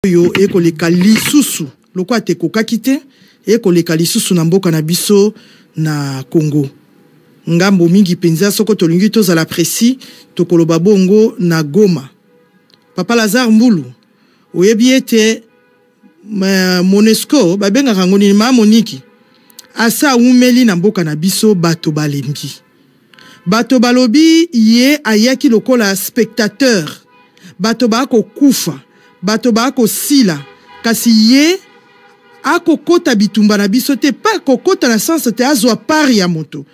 Yo eko leka lisusu loko ateko kakite eko leka lisusu na mboka na biso na Congo ngambo mingi penza soko tolingi tozala presi tokoloba bongo na Goma. Papa Lazare Mbulu oyebi ete Monesco babenga ngoni ma Moniki asa umeli na mboka na biso bato balembi bato balobi ye ayaki lokola spectateur bato bako kufa bato bako sila kasi ye ako kota bitumba na biso te pa kokota na sens te azwa pari ya moto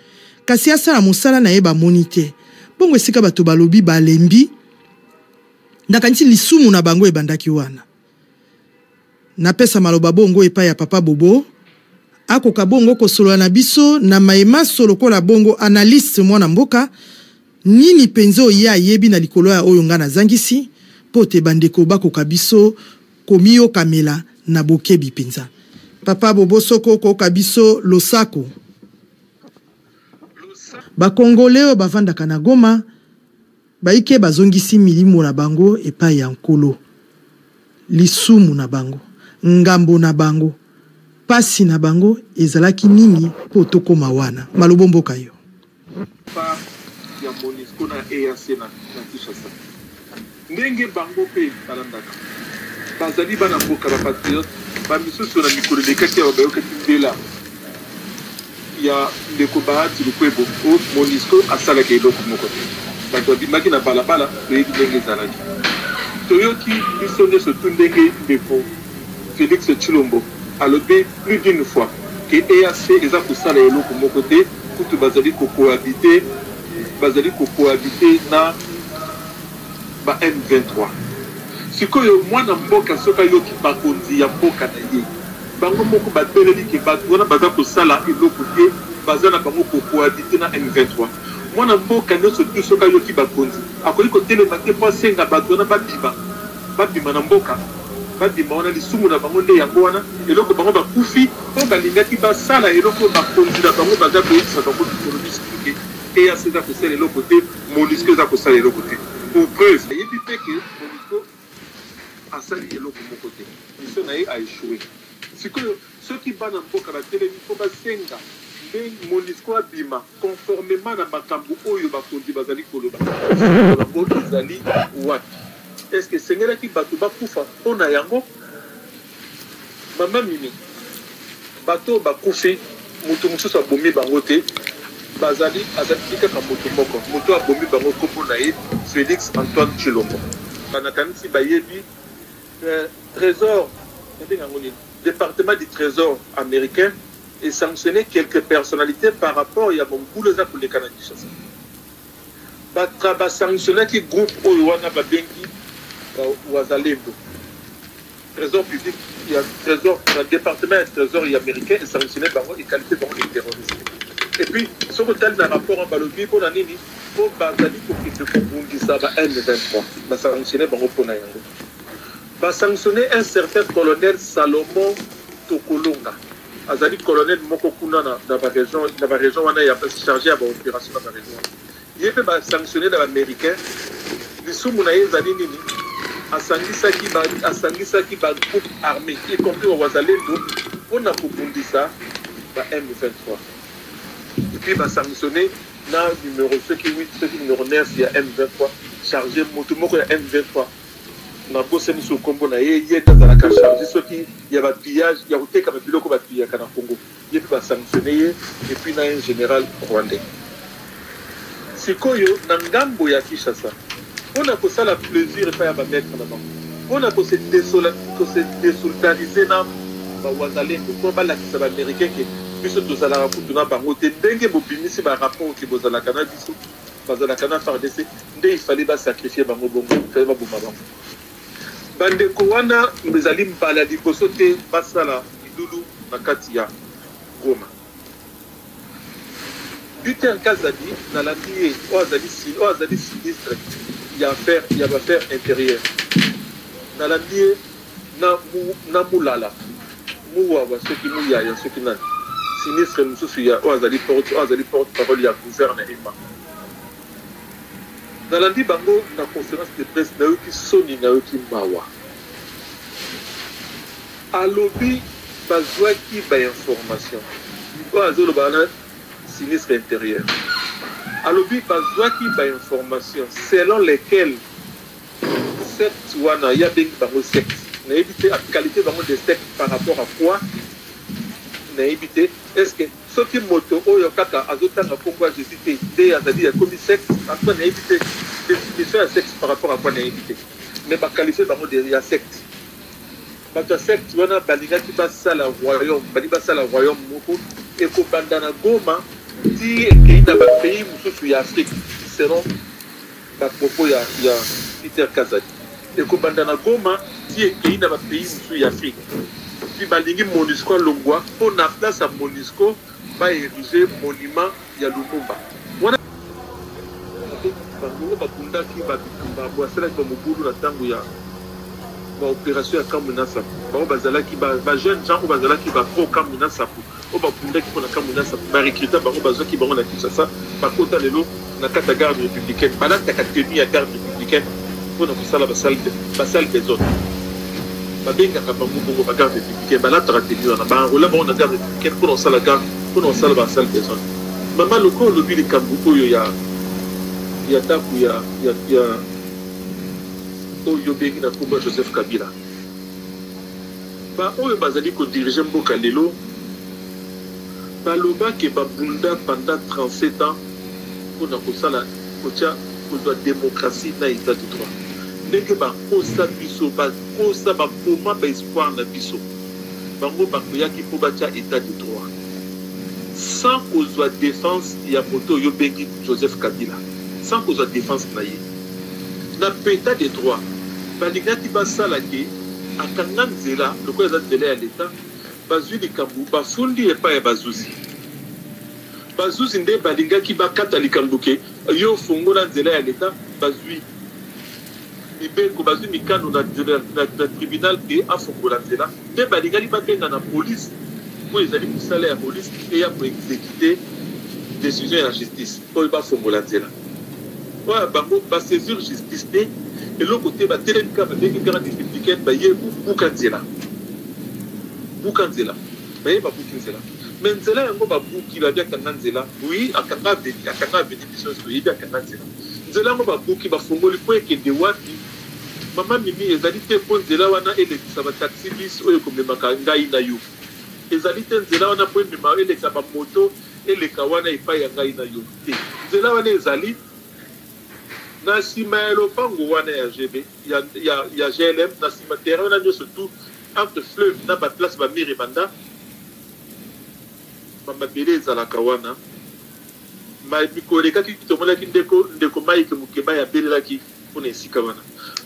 kasi asala mosala na ye ba monite bongo esika bato balobi balembi ndakanisi lisumu na bango ebandaki wana na pesa maloba bongo epa ya papa Bobo ako kabongo kosolola na biso na maema solo kola bongo analyste mwana mboka nini penzo ya yebi na likolo ya oyo nga na zangisi pote bandeko bako kabiso komiyo kamela na bokebi penza. Papa Bobo soko ko kabiso losako ba Congolais bavandaka na Goma baike bazongisi milimo na bango epa ya nkolo lisumu na bango ngambo na bango pasi na bango ezalaki nini po tokoma wana malobombo kayo pa ya Monisco na EAC na Kinshasa ndenge bango pe balandaka bazali bana mboka ba patriote ba misusu na mikolo lekaki ya bayoka tindela ya ndeko bahati lukwebo o Monisco asalaka eloko moko te bato babimaki na balabala toyebi ndenge ezalaki toyoki biso nyonso tu ndenge ndeko Félix Tshilombo alobi plus d'une fois que EAC eza kosala eloko moko te kutu bazali kocohabiter na ba M23 sikoyo mwana mboka soka yoki bakonzi ya mboka na ye bango moko bateleli ke bato wana baza kosala eloko te baza na bango kocohabiter na M23 mwana mboka nyonso tu soka yoki bakonzi akoki kotelema te po asenga bato wana babima na mboka babima wana lisumu na bango nde yango wana eloko bango bakufi po balingaki basala eloko bakonzi na bango baza koyebisa bango ekonomisi tuke EAC eza kosala eloko te Monisco eza kosala eloko te pour preuve ayebi mpe ke Monisco asali eloko moko te miso na ye aéchoué sikoyo soki bana mboka batelemi mpo basenga nde Monisco abima conformément na makambo oyo bakonzi bazali koloba yango ezali wapi est-ce que sengelaki bato bakufa mpona yango mama mimi bato bakufi moto mosusu abomi bango te bazali kaka moto abomi bango kombo na ye Félix Antoine Tshilombo banakanisi bayebi trésor département du trésor américain et sanctionné quelques personnalités par rapport ya bombulu eza koleka na Kinshasa basanctionnaki groupe oyo wana babengi Wazalendo trésor public il y a trésor le département du trésor américain est sanctionné par et qualifié par les terroristes et puis ce que tel dans rapport en balobi pour la nini pour bazali pour que ça ba M23 ba sanctionné par pour na yango ba sanctionné un certain colonel Salomon Tokolonga azali colonel moko kuna na ba région wana ya chargé à ba opération dans la région il peut ba sanctionné dans l'américain lisumu na ezali nini asangisaki ba groupe armé y compris au Wazalendo on a kobundisa ba M23 et puis ba sanctionné na numéro numéro 9 il y a M23 chargé moto moko ya M23 na boseni so kombo na ye dans ka chargé ce qui y a ba pillage ya koteka ba biloko ba pillage kana Congo et puis ba sanctionné et puis na un général rwandais sikoyo na ngambo ya Kinshasa on a ça la plaisir pas à mettre là-bas on a se désolidariser na ba Wazalendo pour ba la kisa ba américain que biso tozala raputu na bango te ndenge bobimisi ba rapport ki bozala kana biso bazala kana FARDC nde il fallait ba sacrifier bango bongo fallait ba boma bango bandeko wana mbezali mbala liboso te basala idulu na kati ya Goma Butin Kazadi na la vie oazali sinistre il y a affaire intérieure dans la vie na mulala muwa wa soki muya ya soki nan sinistre mususu ya oazali porte parole ya gouvernement dans la vie bango na conférence de presse na yoki soni na yoki mawa alobi bazwaki ba information po azolo bana sinistre intérieur alobi bazwaki ba information selon lesquelles secte wana ya bengi bango secte na éviter la qualité bango de secte par rapport à quoi na éviter est-ce que soki moto oyo kaka azotanga kongo je cité de azali ya komi secte après na éviter définition ya secte par rapport à quoi na éviter mais ba qualifier bango de ya secte bato secte wana balingaki basala royaume bali basala royaume moko ekobanda na Goma ti ekei na bapays mosusu ya Afrique selon bapropos ya Peter Kazadi ekobanda na Goma ti ekei na bapays mosusu ya Afrique puis balingi MONUSCO longwa mpo na place ya MONUSCO baérige monument ya Lumumba wana bango bakundaki babitumba basalaki bamobulu na ntango ya baopération ya Kamuna Sapu bango bazalaki bajeune gens oyo bazalaki bapro Kamuna Sapu oyo bakundaki mpo na Kamuna Sapu barekrita bango bazwaki bango na Kinshasa bakota lelo na kati ya garde républicaine balataka tenue ya garde républicaine mpo na kosala basale besoin babengaka bango bongo bagarde républicaine balataka tenue wana baenrola bango na garde républicaine mpo na kosala garde mpo na kosala basale besoin mama lokolo olobi likambo oyo ya ndako ya oyo bengi na kombo Joseph Kabila ba oyo bazali kodirige mboka lelo balobaki babunda pendant 37 ans mpona kosala kotia kozwa démocratie na état de droit ndenge bakosa biso bakosa bapoma baespoir na biso bango bakoyaki mpo batia état de droit sans kozwa défense ya moto oyo bengi Joseph Kabila sans kozwa défense na ye na état de droit balingaki basala ke akanga nzela lokola eza nzela ya leta bazwi likambo bafundi epai ya bazuzi nde balingaki bakata likambo ke yo fongola nzela ya leta bazwi mibeko bazwi mikano na tribunal ke afongola nzela nde balingaki babenga na polise po ezali mosala ya polise eya koexécute décision ya justice oyo bafongola nzela oyo bango basaisir justice te eloko te batelemi kaka babengi garde républicaine baye buka nzela baye babuki nzela me nzela yango babuki babi akanga nzela oui akanga aveni biso nyonso toyebi akanga nzela yango babuki bafongoli mpo ekende wapi mama mimi ezali te mpo nzela wana elekisa bataxi bis oyo ekomemaka ngai na yo ezali te nzela wana mpo emema elekisa bamoto eleka wana epai ya ngai na yo te nzela wana ezali na nsima ya lopango wana ya GB ya GLM na nsima terrain wana nyonso tout entre fleuve na baplace bamire banda bamabele ezalaka wana mikolekaki tomonaki ndeko maike mokeba yabelelaki mpona esika wana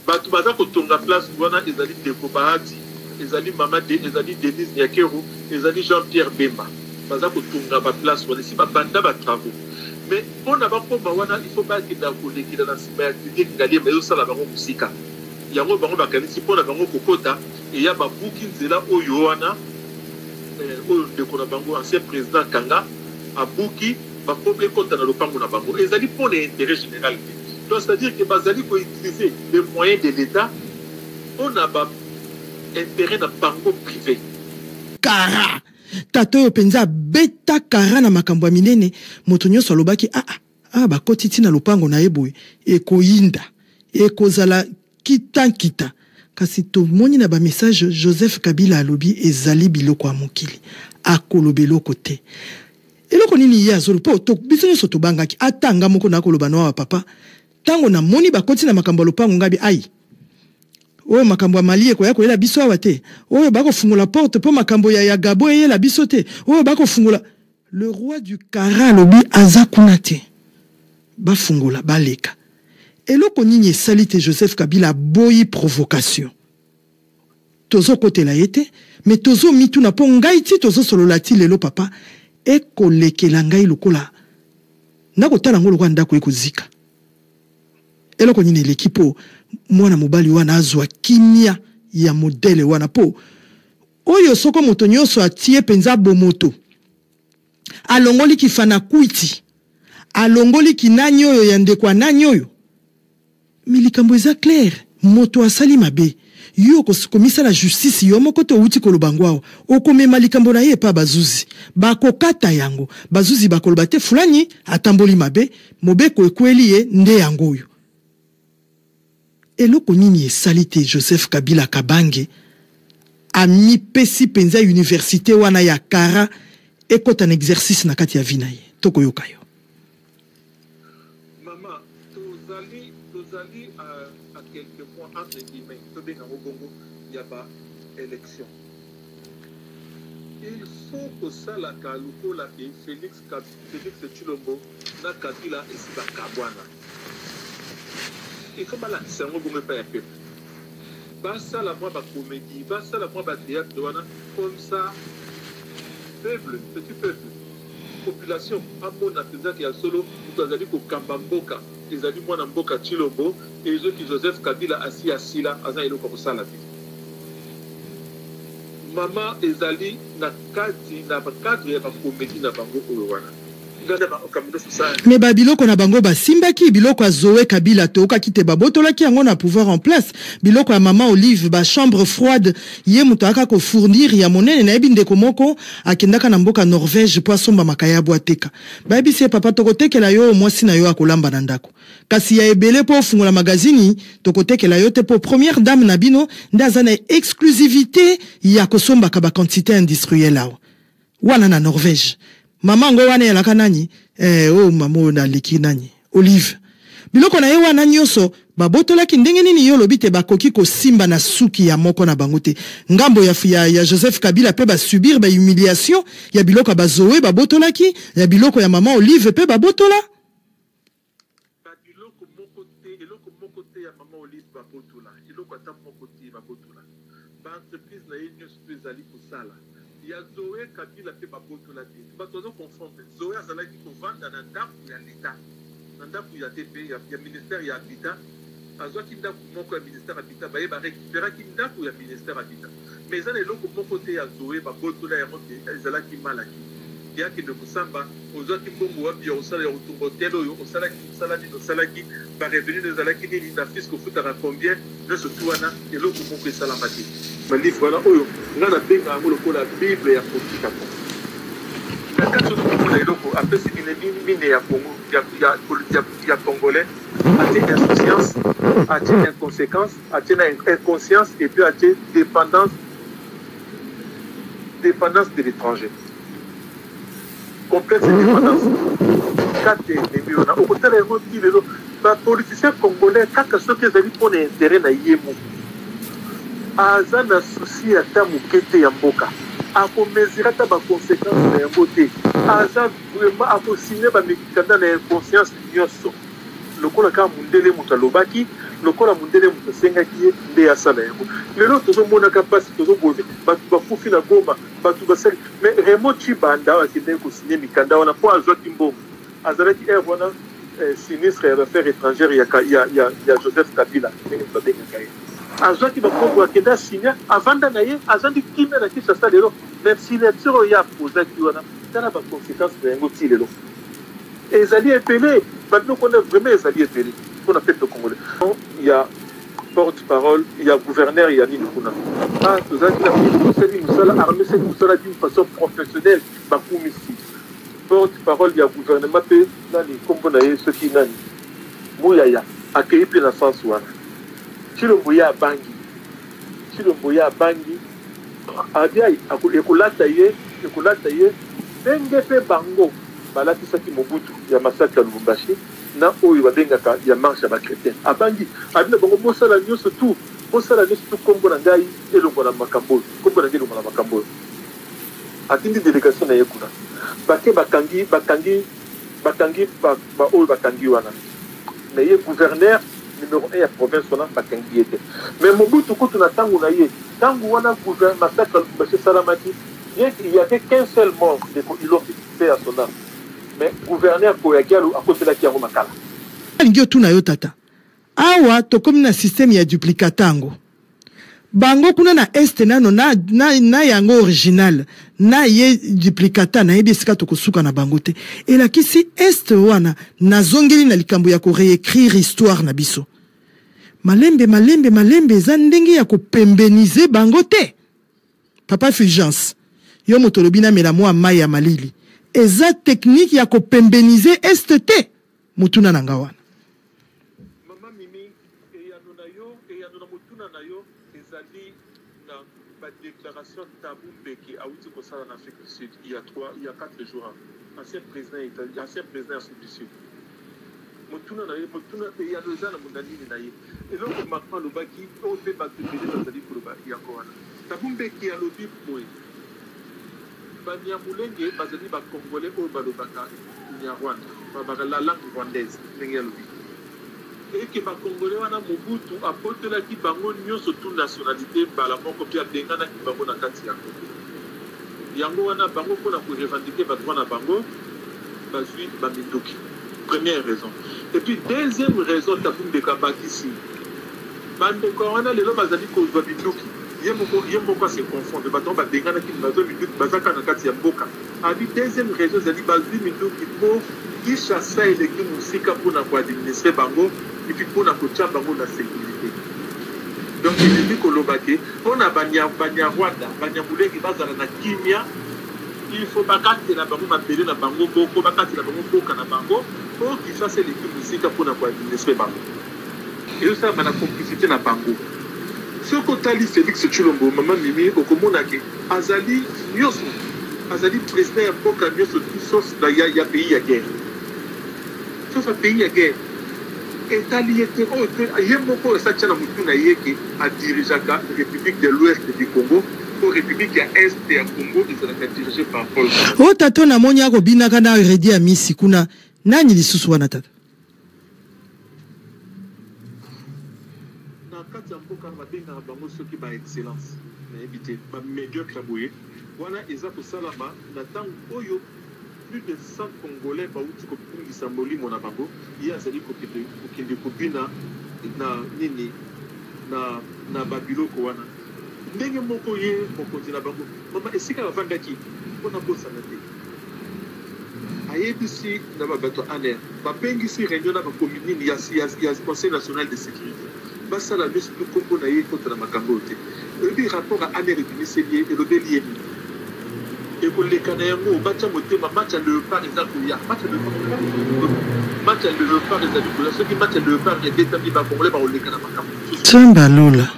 bato baza kotonga place wana ezali ndeko bahati ezali mama ezali Denise Nyakero ezali Jean-Pierre Bemba baza kotonga baplace wana esi babanda batravaux mais on a pas il faut pas qu'il y ait dans la clinique ezosala bango mosika yango bango bakanisi mpona bango kokota eya babuki nzela oyo wana oyo ndeko na bango ancien président Kanga abuki bakomi ekota na lopango na bango ezali mpona intérêt général te donc c'est-à-dire que bazali koutiliser les moyens de l'État on a intérêt na bango privé kara tata oyo penza beta kara na makambo ya minene moto nyonso alobaki bakoti tina lopango na yeboye ekoyinda ekozala kita kasi tomoni na ba message Joseph Kabila alobi ezali biloko ya mokili akoloba eloko te eloko nini ye azolo po biso nyonso tobangaki atanga moko na koloba na wa papa tango na moni bakoti na makambo ya lopango ngabi oyo makambo ya mali ekoya koyela biso awa te oyo bakofungula porte po makambo ya Gabo eyela biso te oyo bakofungula le roi du Kara lobi aza kuna te bafungula baleka eloko nini esali te Joseph Kabila boyi provocation tozo kotela yete mais tozo mituna po ngai ti tozo solola ti lelo papa ekolekela ngai lokola nakotala ngo lokwa ndako ekozika eloko nini l'équipe mwana mobali wana azwa kimia ya modele wana po oyo soko moto nyonso atie penza bomoto alongoli kifana kuiti alongoli kinani oyo ya ndeko nani oyo milikambo eza clair moto asali mabe yo komisa la justice yo moko to uti kolobangwao okomema likambo na ye pa bazuzi bakokata yango bazuzi bakoloba te fulani atamboli mabe mobeko ekweli ye nde yango oyo eloko nini esali te Joseph Kabila Kabange ami pesi penza université wana ya Kara ekota na exercice na kati ya vina ye toko yoka yo mama tozali à quelques mois entre guillemets tobenga Bongo ya ba élection il faut que ça la kalukola et Félix Tshilombo na Kabila esiba kabwana il faut mal ça ngo bongo pa ya peuple basa la moi ba comédie basa la moi ba théâtre wana comme ça peuple petit peuple population amona penza ki ya solo tozali ko kamba mboka ezali mwana mboka Tshilombo et ezoki Joseph Kabila asi asila aza eloko kosala te mama ezali na kati na cadre ya ba comédie na bango oyo wana mais babiloko na bango basimbaki biloko ya Zoé Kabila tokaki te babotolaki yango na pouvoir en place biloko ya mama Olive ba chambre froide ye muto aka ko fournir ya monene na yebi ndeko moko akendaka na mboka Norvège po asomba makaya boateka bayebi se papa tokotekela yo mwasi na yo akolamba na ndako kasi ya ebele po fungola magazini tokotekela yo te po première dame na bino ndaza na exclusivité ya kosomba ka ba quantité industrielle awa wana na Norvège mama ngo wana yalaka nani mamo na liki nani Olive biloko na ye wana nyonso babotolaki ndenge nini yo lobi te bakoki ko simba na suki ya moko na bangote ngambo ya Joseph Kabila pe ba subir ba humiliation ya biloko ba Zoé babotolaki ya biloko ya mama Olive pe babotola biloko moko te ya mama Olive babotola biloko ata moko te babotola ba entreprise na ye nyonso ezali kosala ya Zoé Kabila pe babotola te batozo confondre Zoé azalaki kovanda na ndako ya l'État na ndako ya TP ya ministère ya habitat azwaki ndako moko ya ministère habitat baye barécupéraki ndako ya ministère habitat mais eza na eloko moko te ya Zoé babotola yango te ezalaki malaki yakende kosamba ozwaki mbongo wapi ya kosala ya kotumba hotel oyo osalaki barevenu ezalaki nini na fiske ofutaka combien nyonso tu wana eloko moko esalama te malivre wana oyo nga nabenga yango lokola bible ya kotika na kati ozokomona eloko apesi mine ya Congo ya congolais atie insouciance atie inconséquence atie na inconscience et puis atie dépendance de l'étranger complexe dépendance kate nemiona okotala yango ti lelo bapoliticien congolais kaka soki ezali mpona intérêt na ye moko aza na souci ata moke te ya mboka akomesure ata baconséquence na yango te aza vraiment akosigne bamekikanda na inconscience nyonso lokola kaka mundele moto alobaki lokola mundele moto asengaki ye nde asala yango lelo tozomonaka mpasi tozoboze bato bakufi na Goma bato basali mais Raymond Tshibanda akendaki kosigne mikanda wana mpo azwaki mbongo azalaki wana sinistre ya affaire étrangère ya Joseph Kabila ndenge babengaka ye azwaki bakongo akenda signa avanda na ye azandi kimia na Kinshasa lelo même signature oyo apozaki wana tala baconséquence na yango ti lelo ezali epele babiloko wana vraiment ezali epele mpona peuple congolais il y a porte-parole il y a gouverneur ya nini kuna tozalaki na kosali mosala armée seli mosala d'une façon professionnelle bakumisi porte-parole ya gouvernement mpe nani kombo na ye soki nani Muyaya akei mpe na sens wana Tshilombo ya bangi abia ekolata ye ndenge mpe bango balatisaki Mobutu ya masakre ya Lubumbashi na oyo babengaka ya marche ya bakretien abangi abina bango bosala nyonso tu kombo na ngai elongo na makambo oyo atindi délégation na ye kuna bake bakangi oyo bakangi wana na ye gouverneur numéro 1 ya province wana bakangi ye te mais Mobutu kutu na ntango na ye ntango wana massacre ya Lubumbashi esalamaki bien qu'il y avait qu'un seul mort de Ilombi paix à son âme mais gouverneur Koyakialo akotelaki yango makala ngio tuna yo tata awa tokomi na système ya duplicatango bango kuna na este nano na yango original na ye duplicata na yebi esika tokosuka na bango te elakisi este wana nazongeli na likambo ya ko réécrire histoire na biso malembe eza ndenge ya kopembenize bango te. Papa Fulgence, yo motolobi na mela mwa mai ya malili. Eza technique ya kopembenize este te. Mutuna nanga wana. Mama Mimi, eyano na mutuna na yo, ezali na ba déclaration tabou mbeki awuti kosala na Afrique du Sud il y a 4 jours. Ancien président Afrique du Sud. Mutuna na yo, mutuna eyano eza na mundanini na ye. Eloko Macron lobaki o pe ba tebele bazali koloba yango wana. Tabou mbeki alobi boye. Banyamulenge bazali ba Congolais oyo balobaka Nyarwanda, la langue rwandaise, et que ba Congolais wana Mobutu apotelaki bango nyonso tout nationalité bala moko pia bengana ki bango na kati ya Congo. Yango wana bango pona ko revendiquer ba droit na bango bazui ba mindoki. Première raison. Et puis deuxième raison tabum de kabakisi. Bande ko wana lelo bazali ko ba mindoki. Yemoko se confondre bato ba bengana ki bazo mindoki bazaka na kati ya mboka. Abi deuxième raison zali bazui mindoki po qui chassa et les qui musika pour na administrer bango et puis pour na kocha bango la sécurité. Donc il dit kolobake on a banya Rwanda banya muleki bazala na kimia il faut bakati na bango mapele na bango boko bakati na bango boka na bango pour qui chassa les qui musika pour na administrer bango. Et ça na complicité na bango. Ce kotali Félix Tshilombo maman Mimi okomona ke azali nyoso azali président ya mboka nyoso tous na ya pays ya guerre. Sauf un pays à guerre. Et l'Aliété, il y a beaucoup de ça qui a dirigé la République de l'Ouest du Congo, ou République de l'Est du Congo, et ça a été dirigé par Paul. Oh, tato na monia robina kana redi amisi kuna nani lisusu wana tata. Na kati ya mboka mabenga na bango soki ba excellence, na éviter ba médiocre boye. Wana eza ko salama na tango oyo plus de 100 Congolais bauti kopungisa molimo na bango ya azali kokende kobina na nini na babiloko wana ndenge moko ye mokonzi na bango mama esika bavandaki mpona bosana te ayebisi na babato aner bapengisi réunion na bacommune ya conseil national de sécurité basala nyonso tu kombo na ye kota na makambo te elobi rapport à aner ebimiseli ye elobeli ye et pour les Canadiens, match à match à leopard, les Akouya, match à leopard, les Akouya, ceux qui match à leopard, il y a des amis par Congolais par les Canadiens. Samba Lola.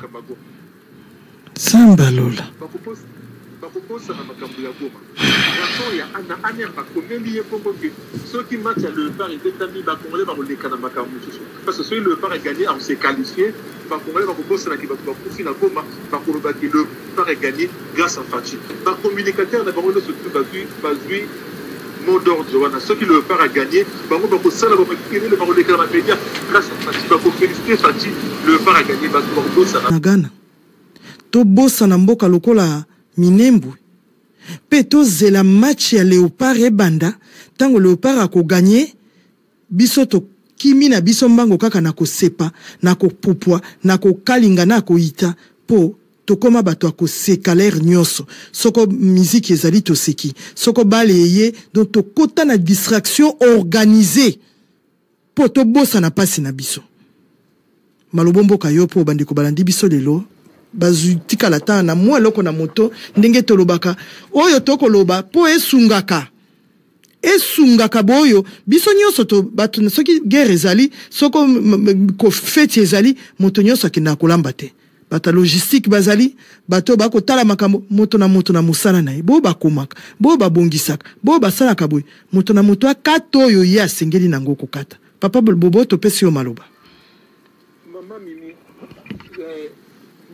Bakopose na makambo ya Goma. Rapport ya ana aner bakomeli ye Congo que ceux qui match à leopard, ils des amis par Congolais par les Canadiens makambo. Parce que ceux qui leopard a gagné, on s'est qualifié. Par Congolais bakopose na kibato bakufi na Goma, bakoloba que le par est gagné grâce à Fachi. Par communicateur, d'abord, on se trouve mot d'ordre. Ceux qui le part à gagner, grâce à Fachi, pour féliciter Fachi, le part à gagner. Nagana, to bossa na mboka lokola Minembu. Peto zela match ya Léopard et Banda, tango Léopard a ko gagné, bisoto kimi na biso mbango kaka na ko sepa, na ko pupwa, na ko kalinga, na ko ita, po tokoma bato ako sekaler nyonso soko musique ezali to seki soko baleye donc tokota na distraction organisée po to bossa na pasi na biso malobombo kayo po bandiko balandi biso lelo bazutika la ta na mwa loko na moto ndenge tolobaka oyo tokoloba po esungaka boyo biso nyonso to bato soki guerre ezali soko ko fete ezali moto nyonso akina kolamba te bata logistique bazali bato bako tala makambo moto na musala na bo bakomaka bo babongisaka bo basalaka boy moto na moto akato yo ya sengeli nango kokata papa bobo to pesi yo maloba mama Mimi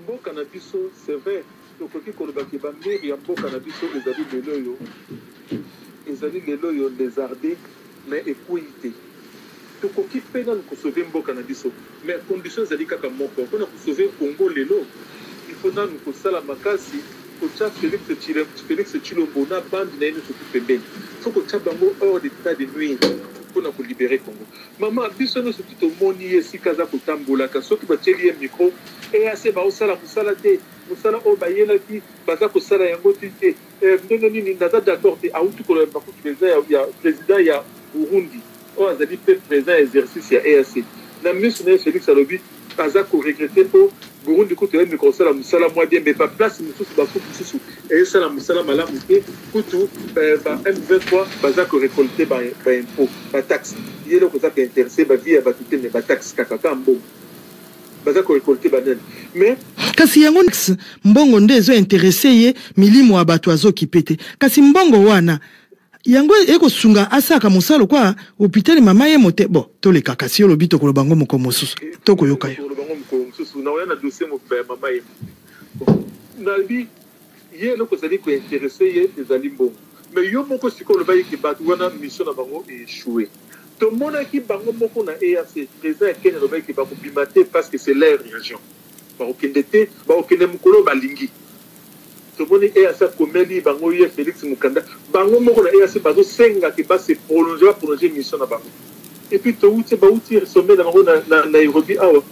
mboka na biso c'est vrai tokoki koloba ke ba meri ya mboka na biso ezali lelo yo désardé mais équité tokoki pena ko sauver mboka na biso mais conditions ezali kaka moko pona ko sauver Congo lelo il faut na ko sala makasi ko cha Félix Tshilombo na bande na ino soki pembeni faut ko cha bango hors d'état de nuire pona ko libérer Congo mama biso no soki to moni esika za kotambola ka soki batieli ye micro et assez ba osala musala te musala o bayela ki baza ko sala yango te ndenge nini ndaza d'accord te autu ko ba ko président ya Burundi o azali pe présent exercice ya EAC na miso na Félix alobi baza koregrete mpo burundi kutu eyembi kosala mosala mwa bien mais baplace mosusu bafu mosusu eyesala mosala malamu te kutu ba M23 baza korekolte baimpôt bataxe ye eloko eza kointeresse bavie ya bato te mais bataxe kaka mbongo baza korekolte banene mais kasi yango mbongo nde ezointeresse ye milimo ya bato azokipe te kasi mbongo wana yango ekosunga asaka mosalo kwa hôpital mama ye mote bon toleka kasi olobi tokoloba ngo moko mosusu tokoyoka yo na oya na dossier mo ba mama ye na bi ye eloko ezali kointeresse ye ezali mbongo mais yo moko sikoyo oloba yeke bato wana mission na bango échoué tomonaki bango moko na EAC président ya Kenya aloba yeke bakobima te parce que c'est leur région bakokende te bakokende mokolo balingi tomoni EAC akomeli bango ye Félix Mukanda bango moko na EAC bazosenga ke base prolonger mission na bango et puis touti bauti sommet na bango na Nairobi awa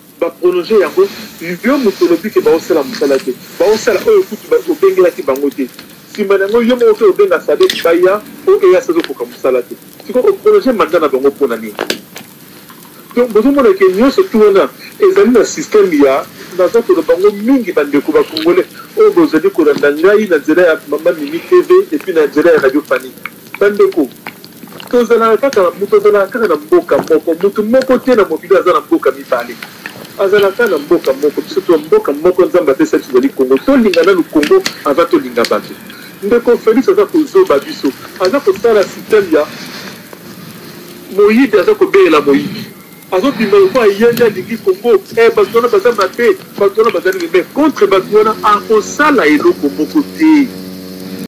prolonger yango yo moto lobi ke baosala mosala te baosala oyo kutu obengelaki bango te nsima nango yo moko mpe obenga sadek baya o EAC azokoka mosala te sikoyo oprolonger mandat na bango mpona nini donc bozomona ke nyonso tu wana ezali na système ya naza koloba bango mingi bandeko bakongole oyo bozali kolanda ngai na nzela ya mama mimi tv epuis na nzela ya radio fani bandeko tozalaka kaka na mboka moko motu moko te na mobili aza na mboka mibale azalaka na mboka moko biso to mboka moko nzambe apesa biso ezali kongo tolinga nanu kongo avant tolinga bato ndeko Félix aza kozoba biso aza kosala système ya moyibi aza kobelela moyibi azobima lokwa ayende alingi kongo bato wana baza mabe bato wana bazali mais contre bato wana akosala eloko moko te